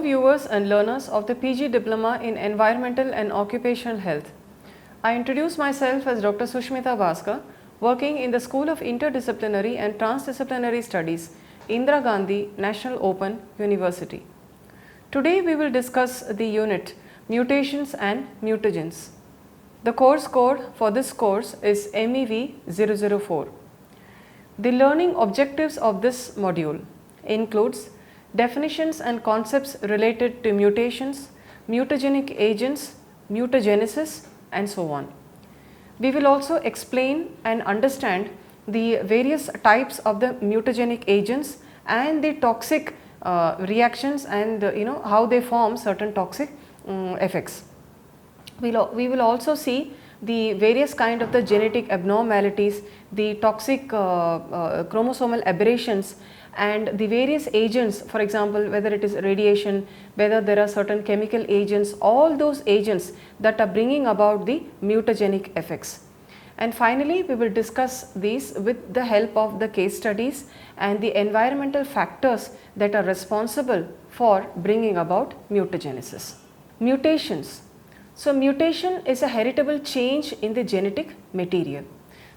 viewers and learners of the PG Diploma in Environmental and Occupational Health. I introduce myself as Dr. Sushmita Bhaskar, working in the School of Interdisciplinary and Transdisciplinary Studies, Indira Gandhi National Open University. Today we will discuss the unit Mutations and Mutagens. The course code for this course is MEV 004. The learning objectives of this module includes definitions and concepts related to mutations, mutagenic agents, mutagenesis and so on. We will also explain and understand the various types of the mutagenic agents and the toxic reactions and how they form certain toxic effects. We will also see the various kind of the genetic abnormalities, the toxic chromosomal aberrations and the various agents, for example whether it is radiation, whether there are certain chemical agents, all those agents that are bringing about the mutagenic effects. And finally we will discuss these with the help of the case studies and the environmental factors that are responsible for bringing about mutagenesis. Mutations. So mutation is a heritable change in the genetic material.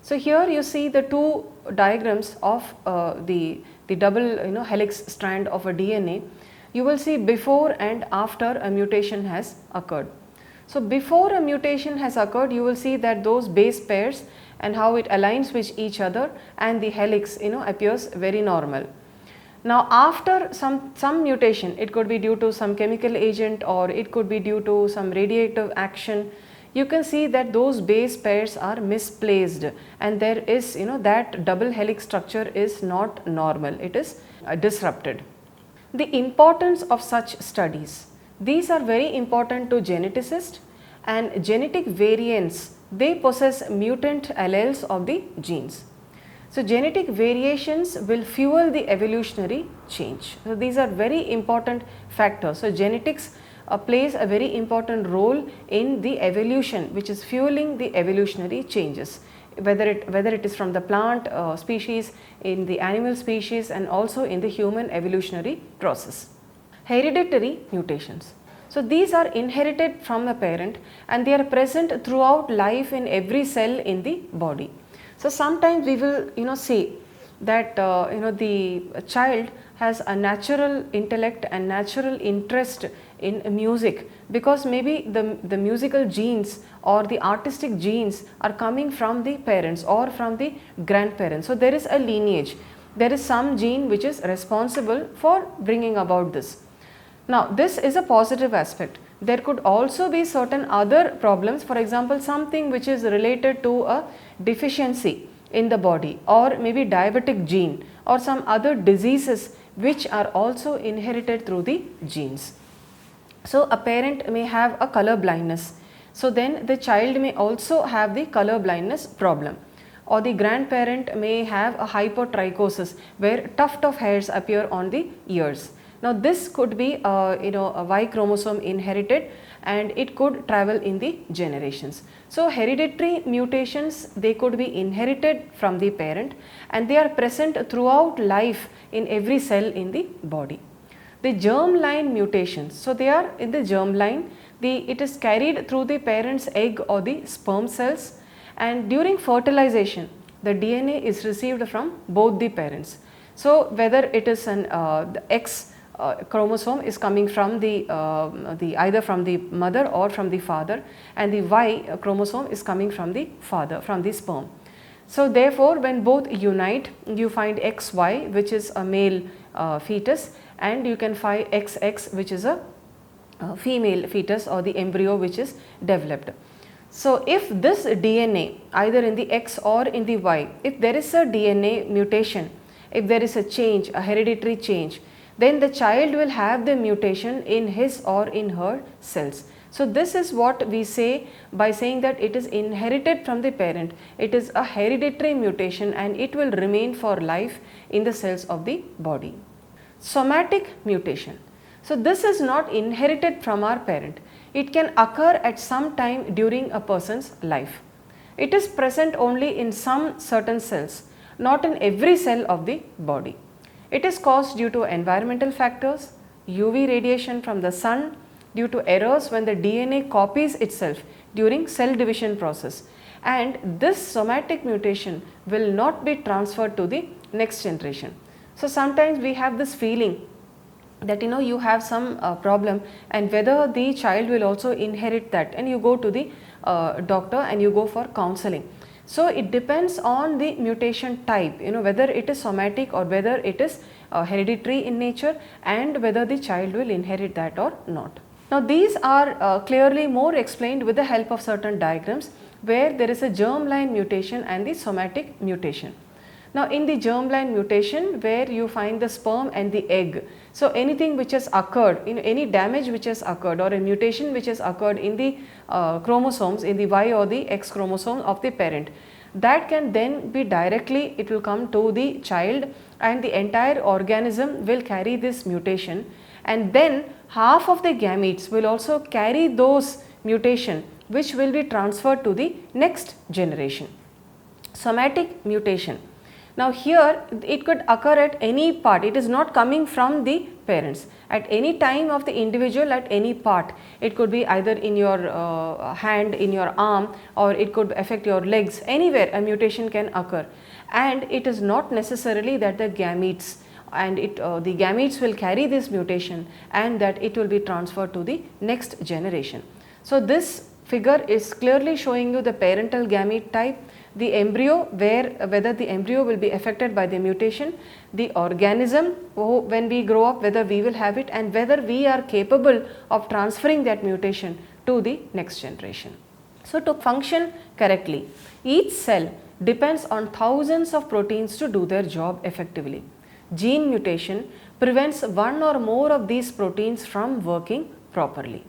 So here you see the two diagrams of the double helix strand of a DNA. You will see before and after a mutation has occurred. So before a mutation has occurred, you will see that those base pairs and how it aligns with each other and the helix appears very normal. Now after some mutation, it could be due to some chemical agent or it could be due to some radiative action, you can see that those base pairs are misplaced and there is that double helix structure is not normal, it is disrupted. The importance of such studies. These are very important to geneticists and genetic variants, they possess mutant alleles of the genes. So genetic variations will fuel the evolutionary change. So these are very important factors. So genetics plays a very important role in the evolution which is fueling the evolutionary changes, whether it is from the plant species, in the animal species and also in the human evolutionary process. Hereditary mutations. So these are inherited from the parent and they are present throughout life in every cell in the body. So sometimes we will see that the child has a natural intellect and natural interest in music because maybe the musical genes or the artistic genes are coming from the parents or from the grandparents. So there is a lineage, there is some gene which is responsible for bringing about this. Now this is a positive aspect. There could also be certain other problems, for example something which is related to a deficiency in the body or maybe diabetic gene or some other diseases which are also inherited through the genes. So a parent may have a color blindness, so then the child may also have the color blindness problem, or the grandparent may have a hypotrichosis where tuft of hairs appear on the ears. Now this could be a Y chromosome inherited and it could travel in the generations. So hereditary mutations, they could be inherited from the parent and they are present throughout life in every cell in the body. The germline mutations, so they are in the germline, it is carried through the parent's egg or the sperm cells, and during fertilization the DNA is received from both the parents. So whether it is the X chromosome is coming from the either from the mother or from the father, and the Y chromosome is coming from the father, from the sperm. So therefore when both unite, you find XY which is a male fetus, and you can find XX which is a female fetus or the embryo which is developed. So if this DNA either in the X or in the Y, if there is a DNA mutation, if there is a change, a hereditary change, then the child will have the mutation in his or in her cells. So this is what we say by saying that it is inherited from the parent. It is a hereditary mutation and it will remain for life in the cells of the body. Somatic mutation. So this is not inherited from our parent. It can occur at some time during a person's life. It is present only in some certain cells, not in every cell of the body. It is caused due to environmental factors, UV radiation from the sun, due to errors when the DNA copies itself during cell division process, and this somatic mutation will not be transferred to the next generation. So sometimes we have this feeling that you have some problem, and whether the child will also inherit that, and you go to the doctor and you go for counseling. So it depends on the mutation type, whether it is somatic or whether it is hereditary in nature, and whether the child will inherit that or not. Now these are clearly more explained with the help of certain diagrams where there is a germline mutation and the somatic mutation. Now in the germline mutation, where you find the sperm and the egg, so anything which has occurred, any damage which has occurred or a mutation which has occurred in the chromosomes, in the Y or the X chromosome of the parent, that can then be directly, it will come to the child, and the entire organism will carry this mutation, and then half of the gametes will also carry those mutation which will be transferred to the next generation. Somatic mutation. Now here it could occur at any part, it is not coming from the parents. At any time of the individual, at any part, it could be either in your hand, in your arm, or it could affect your legs, anywhere a mutation can occur, and it is not necessarily that the gametes and the gametes will carry this mutation and that it will be transferred to the next generation. So this figure is clearly showing you the parental gamete type, the embryo, whether the embryo will be affected by the mutation, the organism when we grow up, whether we will have it, and whether we are capable of transferring that mutation to the next generation. So to function correctly, each cell depends on thousands of proteins to do their job effectively. Gene mutation prevents one or more of these proteins from working properly.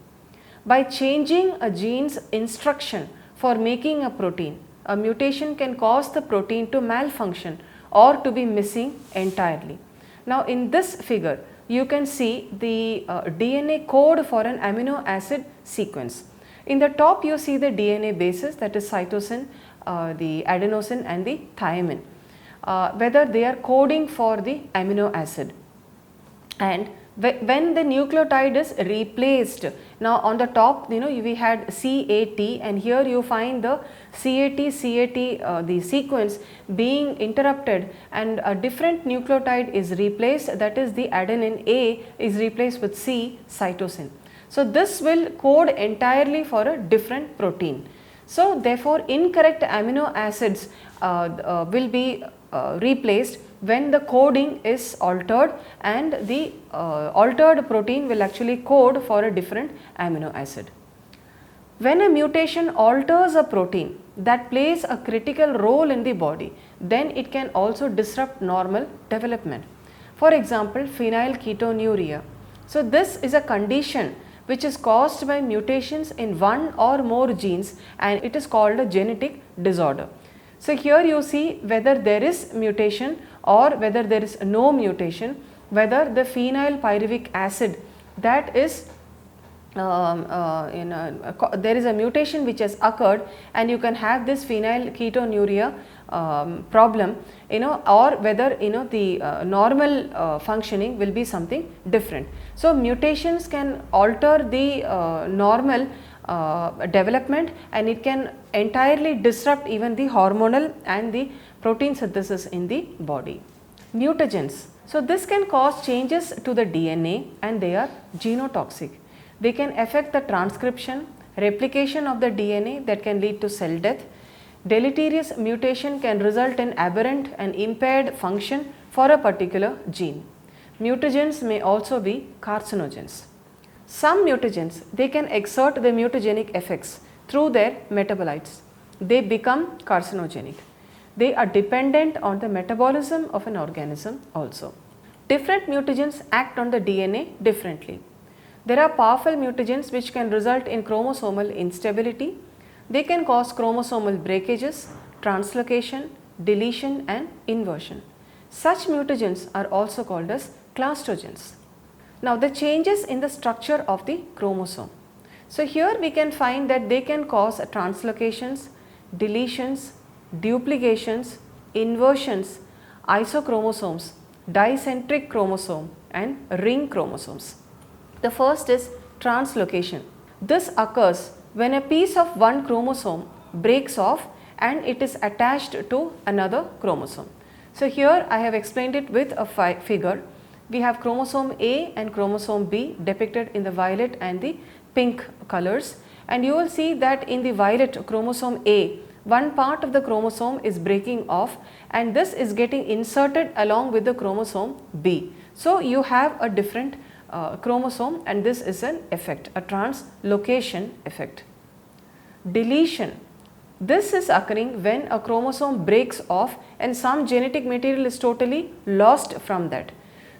By changing a gene's instruction for making a protein, a mutation can cause the protein to malfunction or to be missing entirely. Now in this figure, you can see the DNA code for an amino acid sequence. In the top you see the DNA bases, that is cytosine, the adenosine and the thymine, whether they are coding for the amino acid. And when the nucleotide is replaced, now on the top we had CAT, and here you find the CAT the sequence being interrupted, and a different nucleotide is replaced, that is the adenine A is replaced with C, cytosine. So this will code entirely for a different protein. So therefore incorrect amino acids will be replaced when the coding is altered, and the altered protein will actually code for a different amino acid. When a mutation alters a protein that plays a critical role in the body, then it can also disrupt normal development. For example, phenylketonuria. So this is a condition which is caused by mutations in one or more genes, and it is called a genetic disorder. So here you see whether there is mutation or whether there is no mutation, whether the phenylpyruvic acid, that is there is a mutation which has occurred, and you can have this phenylketonuria problem, or whether the normal functioning will be something different. So mutations can alter the normal development, and it can entirely disrupt even the hormonal and the protein synthesis in the body. Mutagens. So this can cause changes to the DNA, and they are genotoxic. They can affect the transcription, replication of the DNA that can lead to cell death. Deleterious mutation can result in aberrant and impaired function for a particular gene. Mutagens may also be carcinogens. Some mutagens, they can exert the mutagenic effects through their metabolites. They become carcinogenic. They are dependent on the metabolism of an organism also. Different mutagens act on the DNA differently. There are powerful mutagens which can result in chromosomal instability. They can cause chromosomal breakages, translocation, deletion and inversion. Such mutagens are also called as clastogens. Now the changes in the structure of the chromosome. So here we can find that they can cause translocations, deletions, duplications, inversions, isochromosomes, dicentric chromosome and ring chromosomes. The first is translocation. This occurs when a piece of one chromosome breaks off and it is attached to another chromosome. So here I have explained it with a figure. We have chromosome A and chromosome B depicted in the violet and the pink colors, and you will see that in the violet chromosome A, one part of the chromosome is breaking off and this is getting inserted along with the chromosome B. So you have a different chromosome, and this is an effect, a translocation effect. Deletion. This is occurring when a chromosome breaks off and some genetic material is totally lost from that.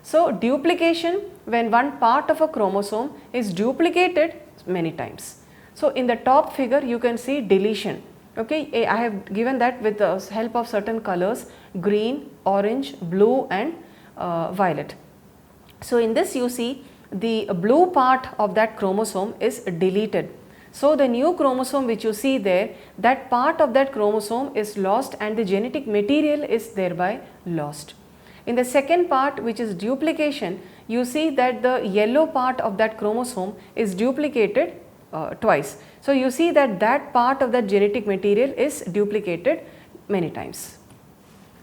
So duplication, when one part of a chromosome is duplicated many times. So in the top figure you can see deletion. Okay, I have given that with the help of certain colors: green, orange, blue and violet. So in this you see the blue part of that chromosome is deleted. So the new chromosome which you see there, that part of that chromosome is lost and the genetic material is thereby lost. In the second part, which is duplication, you see that the yellow part of that chromosome is duplicated twice. So you see that that part of that genetic material is duplicated many times.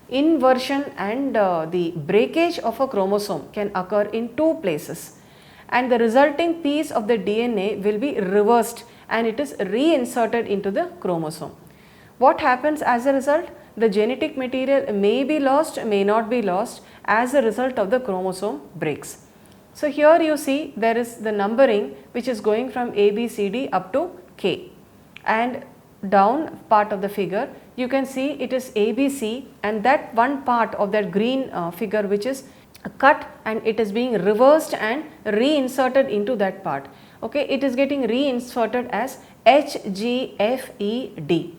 Inversion and the breakage of a chromosome can occur in two places, and the resulting piece of the DNA will be reversed and it is reinserted into the chromosome. What happens as a result? The genetic material may be lost, may not be lost as a result of the chromosome breaks. So here you see there is the numbering which is going from A, B, C, D up to K, and down part of the figure you can see it is ABC, and that one part of that green figure which is cut and it is being reversed and reinserted into that part. Okay, it is getting reinserted as HGFED.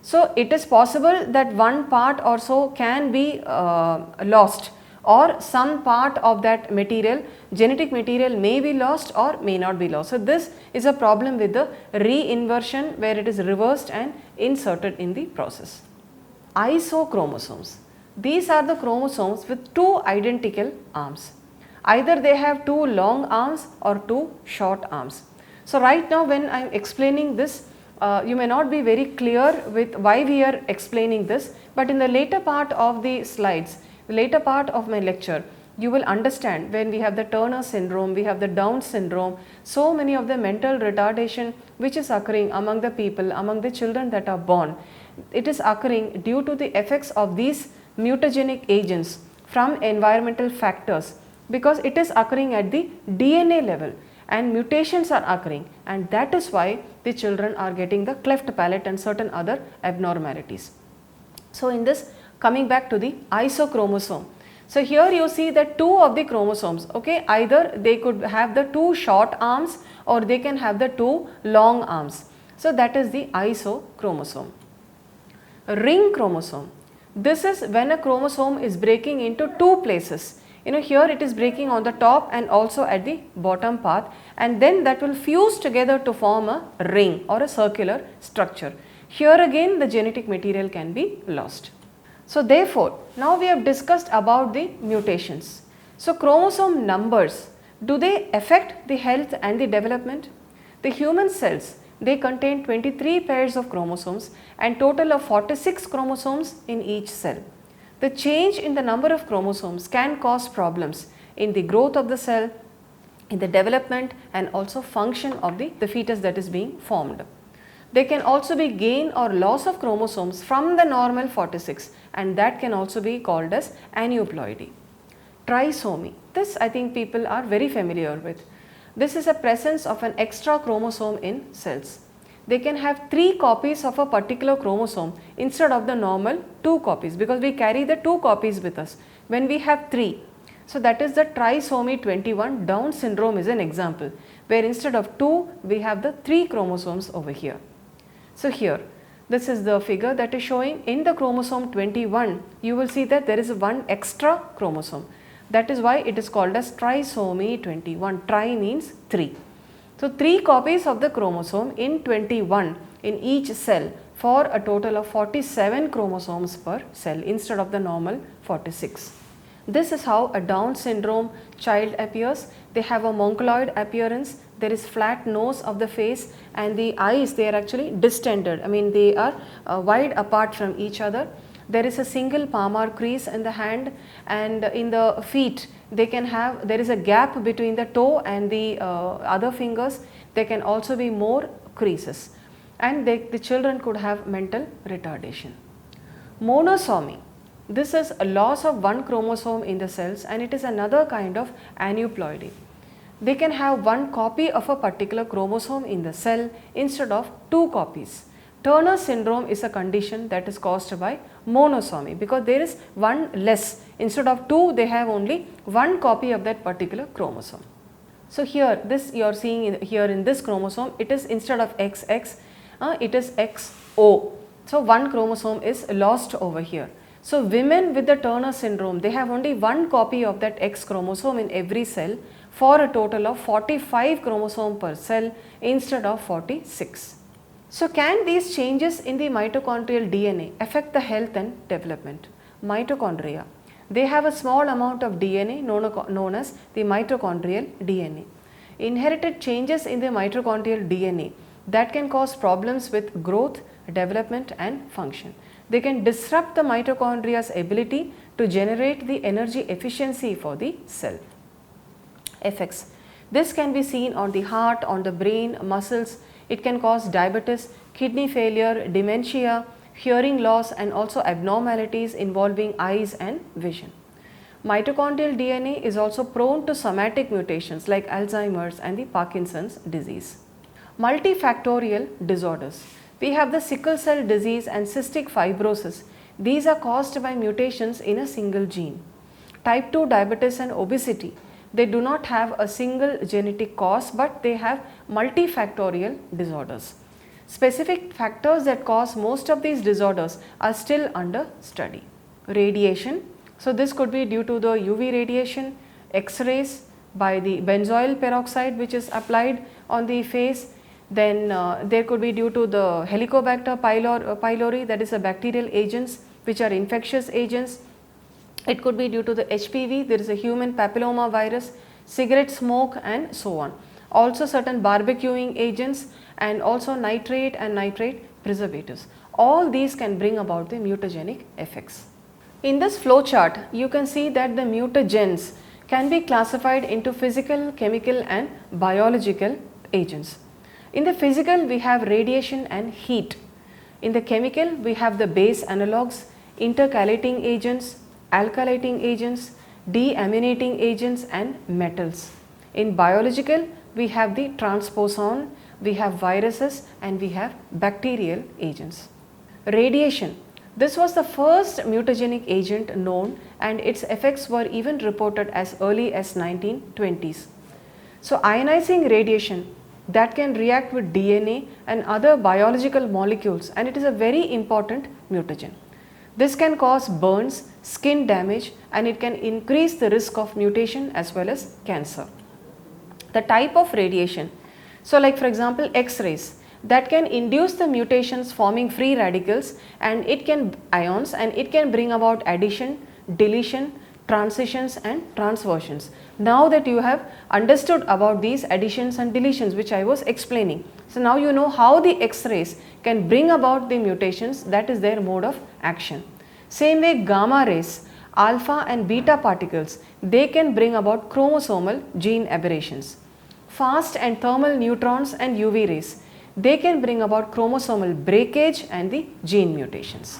So it is possible that one part or so can be lost, or some part of that material, genetic material may be lost or may not be lost. So this is a problem with the reinversion, where it is reversed and inserted in the process. Isochromosomes. These are the chromosomes with two identical arms. Either they have two long arms or two short arms. So right now when I am explaining this, you may not be very clear with why we are explaining this, but in the later part of the slides, the later part of my lecture, you will understand when we have the Turner syndrome, we have the Down syndrome, so many of the mental retardation which is occurring among the people, among the children that are born. It is occurring due to the effects of these mutagenic agents from environmental factors, because it is occurring at the DNA level and mutations are occurring, and that is why the children are getting the cleft palate and certain other abnormalities. So in this, coming back to the isochromosome. So here you see that two of the chromosomes, okay, either they could have the two short arms or they can have the two long arms. So that is the isochromosome. Ring chromosome. This is when a chromosome is breaking into two places. You know, here it is breaking on the top and also at the bottom path, and then that will fuse together to form a ring or a circular structure. Here again the genetic material can be lost. So therefore, now we have discussed about the mutations. So chromosome numbers, do they affect the health and the development? The human cells, they contain 23 pairs of chromosomes and total of 46 chromosomes in each cell. The change in the number of chromosomes can cause problems in the growth of the cell, in the development and also function of the fetus that is being formed. There can also be gain or loss of chromosomes from the normal 46, and that can also be called as aneuploidy. Trisomy, this I think people are very familiar with. This is a presence of an extra chromosome in cells. They can have 3 copies of a particular chromosome instead of the normal 2 copies, because we carry the 2 copies with us when we have 3. So that is the trisomy 21. Down syndrome is an example, where instead of 2 we have the 3 chromosomes over here. So here, this is the figure that is showing in the chromosome 21, you will see that there is one extra chromosome. That is why it is called as trisomy 21. Tri means 3. So 3 copies of the chromosome in 21 in each cell, for a total of 47 chromosomes per cell instead of the normal 46. This is how a Down syndrome child appears. They have a monkeloid appearance. There is flat nose of the face, and the eyes, they are actually distended. I mean, they are wide apart from each other. There is a single palmar crease in the hand, and in the feet they can have, there is a gap between the toe and the other fingers. There can also be more creases, and the children could have mental retardation. Monosomy. This is a loss of one chromosome in the cells, and it is another kind of aneuploidy. They can have one copy of a particular chromosome in the cell instead of two copies. Turner syndrome is a condition that is caused by monosomy, because there is one less. Instead of two, they have only one copy of that particular chromosome. So here, this you are seeing here in this chromosome, it is instead of XX, it is XO. So one chromosome is lost over here. So women with the Turner syndrome, they have only one copy of that X chromosome in every cell, for a total of 45 chromosomes per cell instead of 46. So can these changes in the mitochondrial DNA affect the health and development? Mitochondria, they have a small amount of DNA known as the mitochondrial DNA. Inherited changes in the mitochondrial DNA that can cause problems with growth, development and function. They can disrupt the mitochondria's ability to generate the energy efficiency for the cell. Effects. This can be seen on the heart, on the brain, muscles. It can cause diabetes, kidney failure, dementia, hearing loss and also abnormalities involving eyes and vision. Mitochondrial DNA is also prone to somatic mutations like Alzheimer's and the Parkinson's disease. Multifactorial disorders. We have the sickle cell disease and cystic fibrosis. These are caused by mutations in a single gene. Type 2 diabetes and obesity. They do not have a single genetic cause, but they have multifactorial disorders. Specific factors that cause most of these disorders are still under study. Radiation. So this could be due to the UV radiation, X-rays, by the benzoyl peroxide which is applied on the face. Then there could be due to the Helicobacter pylori, that is a bacterial agents which are infectious agents. It could be due to the HPV, there is a human papilloma virus, cigarette smoke and so on. Also certain barbecuing agents and also nitrate and nitrate preservatives. All these can bring about the mutagenic effects. In this flow chart, you can see that the mutagens can be classified into physical, chemical and biological agents. In the physical, we have radiation and heat. In the chemical, we have the base analogues, intercalating agents, alkylating agents, deaminating agents and metals. In biological, we have the transposon, we have viruses and we have bacterial agents. Radiation. This was the first mutagenic agent known, and its effects were even reported as early as 1920s. So ionizing radiation that can react with DNA and other biological molecules, and it is a very important mutagen. This can cause burns, skin damage, and it can increase the risk of mutation as well as cancer. The type of radiation, so like for example X-rays, that can induce the mutations forming free radicals and it can ions, and it can bring about addition, deletion, transitions and transversions. Now that you have understood about these additions and deletions which I was explaining, so now you know how the X-rays can bring about the mutations, that is their mode of action. Same way gamma rays, alpha and beta particles, they can bring about chromosomal gene aberrations. Fast and thermal neutrons and UV rays, they can bring about chromosomal breakage and the gene mutations.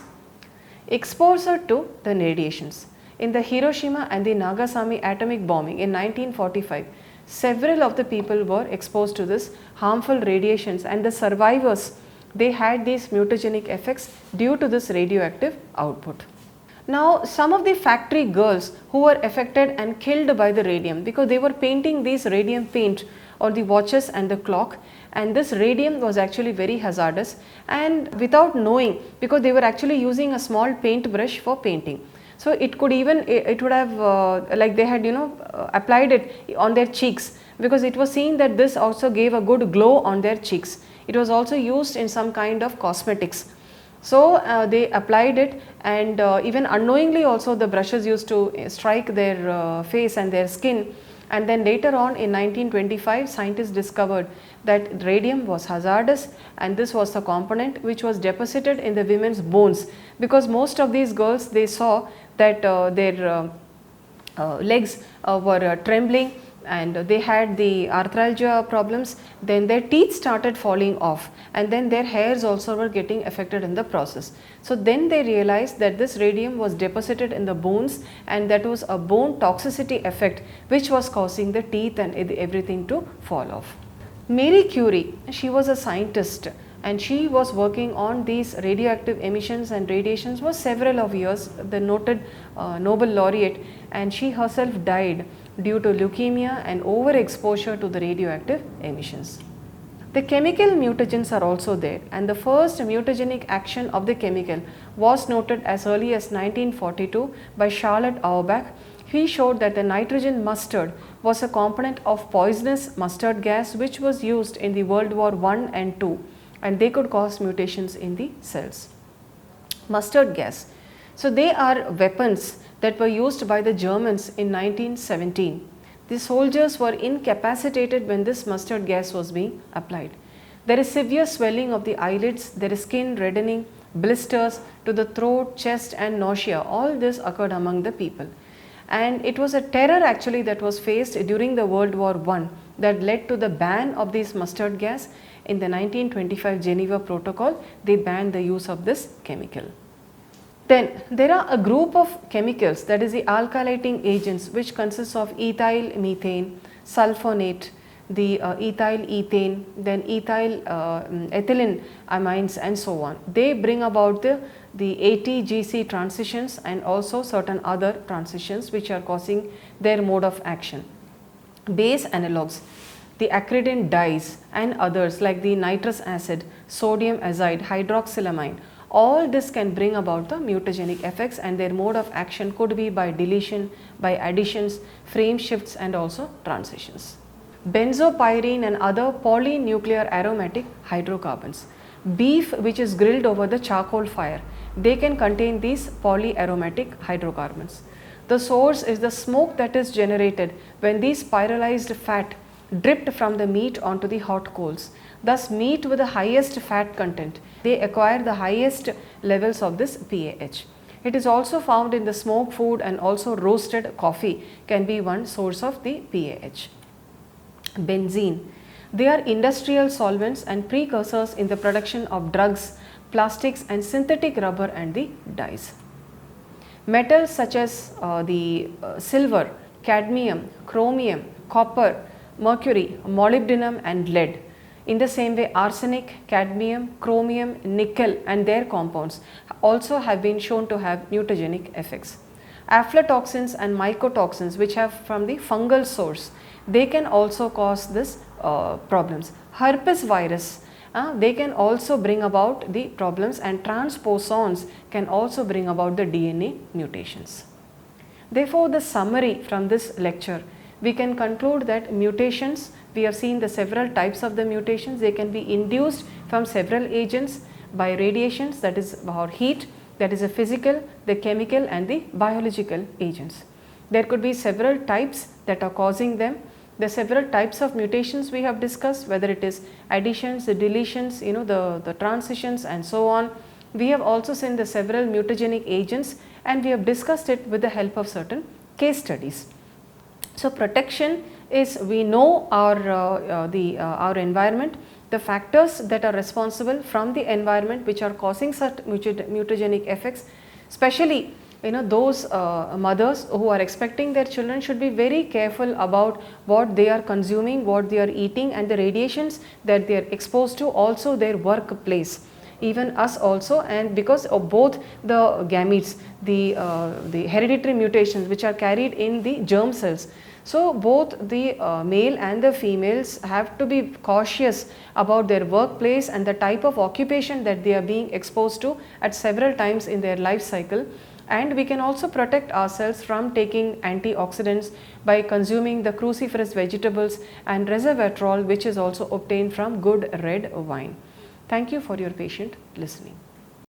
Exposure to the radiations. In the Hiroshima and the Nagasaki atomic bombing in 1945, several of the people were exposed to this harmful radiations, and the survivors, they had these mutagenic effects due to this radioactive output. Now some of the factory girls who were affected and killed by the radium, because they were painting these radium paint on the watches and the clock, and this radium was actually very hazardous, and without knowing, because they were actually using a small paintbrush for painting. So it could even, it would have like they had applied it on their cheeks, because it was seen that this also gave a good glow on their cheeks. It was also used in some kind of cosmetics. So they applied it, and even unknowingly also the brushes used to strike their face and their skin. And then later on in 1925, scientists discovered that radium was hazardous, and this was the component which was deposited in the women's bones, because most of these girls, they saw that their legs were trembling, and they had the arthralgia problems, then their teeth started falling off, and then their hairs also were getting affected in the process. So then they realized that this radium was deposited in the bones, and that was a bone toxicity effect which was causing the teeth and everything to fall off. Marie Curie, she was a scientist, and she was working on these radioactive emissions and radiations for several of years, the noted Nobel laureate, and she herself died due to leukemia and overexposure to the radioactive emissions. The chemical mutagens are also there, and the first mutagenic action of the chemical was noted as early as 1942 by Charlotte Auerbach. He showed that the nitrogen mustard was a component of poisonous mustard gas which was used in the World War I and II, and they could cause mutations in the cells. Mustard gas. So they are weapons that were used by the Germans in 1917. The soldiers were incapacitated when this mustard gas was being applied. There is severe swelling of the eyelids, there is skin reddening, blisters to the throat, chest and nausea. All this occurred among the people. And it was a terror actually that was faced during the World War I that led to the ban of this mustard gas. In the 1925 Geneva Protocol, they banned the use of this chemical. Then there are a group of chemicals, that is the alkylating agents, which consists of ethyl methane, sulfonate, the ethyl ethane, then ethyl ethylene amines and so on. They bring about the ATGC transitions and also certain other transitions which are causing their mode of action. Base analogues, the acridine dyes and others like the nitrous acid, sodium azide, hydroxylamine, all this can bring about the mutagenic effects, and their mode of action could be by deletion, by additions, frame shifts and also transitions. Benzopyrene and other polynuclear aromatic hydrocarbons. Beef which is grilled over the charcoal fire, they can contain these polyaromatic hydrocarbons. The source is the smoke that is generated when these spiralized fat dripped from the meat onto the hot coals. Thus meat with the highest fat content, they acquire the highest levels of this PAH. It is also found in the smoked food, and also roasted coffee can be one source of the PAH. Benzene. They are industrial solvents and precursors in the production of drugs, plastics and synthetic rubber and the dyes. Metals such as silver, cadmium, chromium, copper, mercury, molybdenum and lead. In the same way, arsenic, cadmium, chromium, nickel and their compounds also have been shown to have mutagenic effects. Aflatoxins and mycotoxins, which have from the fungal source, they can also cause this problems. Herpes virus, they can also bring about the problems, and transposons can also bring about the DNA mutations. Therefore, the summary from this lecture, we can conclude that mutations, we have seen the several types of the mutations. They can be induced from several agents by radiations, that is or heat, that is a physical, the chemical and the biological agents. There could be several types that are causing them. The several types of mutations we have discussed, whether it is additions, the deletions, the transitions and so on. We have also seen the several mutagenic agents, and we have discussed it with the help of certain case studies. So protection is, we know our environment, the factors that are responsible from the environment which are causing such mutagenic effects, especially those mothers who are expecting their children should be very careful about what they are consuming, what they are eating, and the radiations that they are exposed to, also their workplace, even us also. And because of both the gametes, the hereditary mutations which are carried in the germ cells, so both the male and the females have to be cautious about their workplace and the type of occupation that they are being exposed to at several times in their life cycle. And we can also protect ourselves from taking antioxidants by consuming the cruciferous vegetables and resveratrol, which is also obtained from good red wine. Thank you for your patient listening.